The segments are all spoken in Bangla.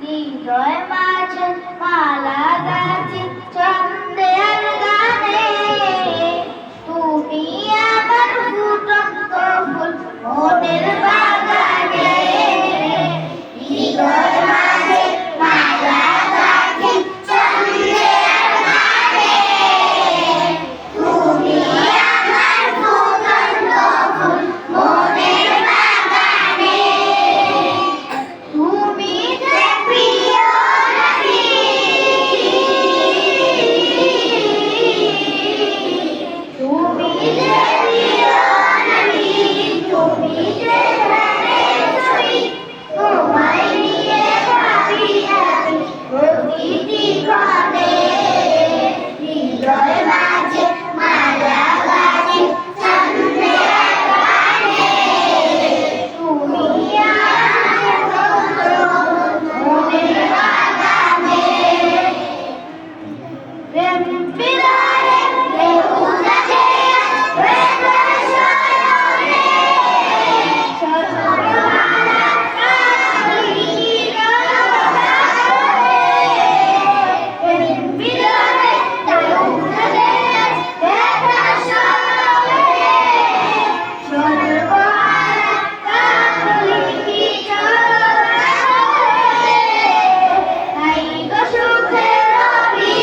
হৃদয় মাঝে মালা গাছি ছন্দের গানে, তুমি আমার ফুটন্ত ফুল মনের বাগানে। হৃদয় মাঝে মালা গাছি ছন্দের গানে, তুমি আমার ফুটন্ত ফুল মনের বাগানে। তুমি যে প্রিয় নবী, তুমি যে প্রিয় নবী, তুমি যে প্রাণের ছবি, তোমায় নিয়ে ভাবি আমি প্রতিটি ক্ষণে। হৃদয় মাঝে মালা গাছি ছন্দের গানে, তুমি আমার মনের বাগানে। প্রেম বিদারে ঢেউ জাগে প্রেমের সয়নে, সর্বহারা কাহিনী গানে। প্রেম বিদারে ঢেউ জাগে প্রেমের সয়নে, সর্বহারা কাহিনী গানে। তাই গো সুখের রবি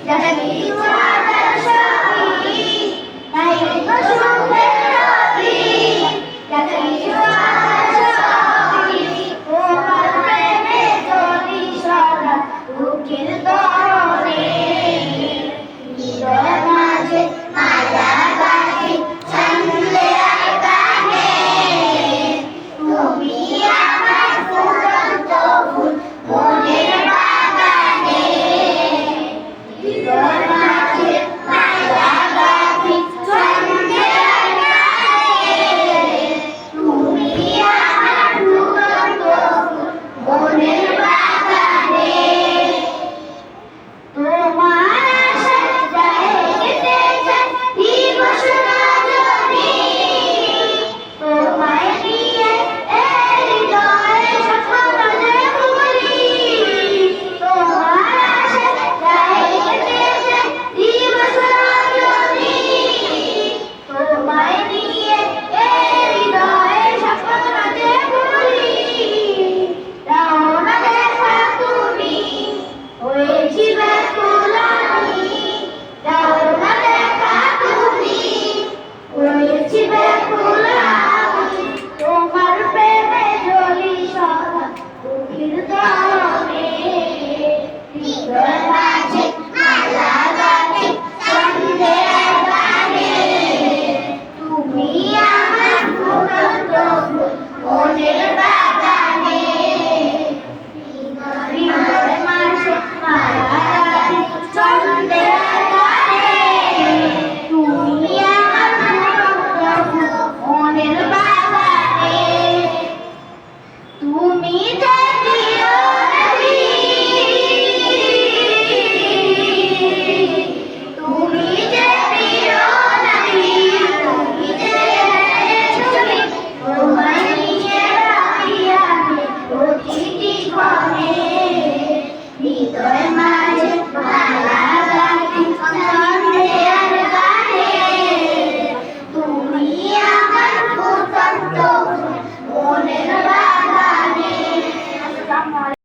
জানি সাদার ছবি, তাই গো সুখের রবি জানি সাদার ছবি, তোমার প্রেমে চলি সদা বুকের তরণে। হৃদয় মাঝে মালা গাছি ছন্দের গানে, তুমি আমার ফুটন্ত ফুল মনের বাগানে। হৃদয় মাঝে মালা গাছি ছন্দের গানে, তুমি আমার ফুটন্ত ফুল মনের বাগানে। তোমার আশায় জাগতে চাই দিবস রজনী, তোমায় নিয়ে এই হৃদয়ে স্বপ্ন যে ভুলি। তোমার আশায় জাগতে চাই দিবস রজনী, তোমায় নিয়ে এই হৃদয়ে স্বপ্ন যে ভুলি। দাও না দেখা তুমি হয়েছি ব্যাকুল আমি, দাও না দেখা তুমি হয়েছি ব্যাকুল আমি, তোমার প্রেমে জ্বলি সদা বুকের তরণে। হৃদয় মাঝে মালা গাছি ছন্দের গানে, তুমি আমার ফুটন্ত ফুল মনের বাগানে। হৃদয় মাঝে মালা গাছি ছন্দের গানে, তুমি আমার ফুটন্ত ফুল মনের বাগানে। তুমি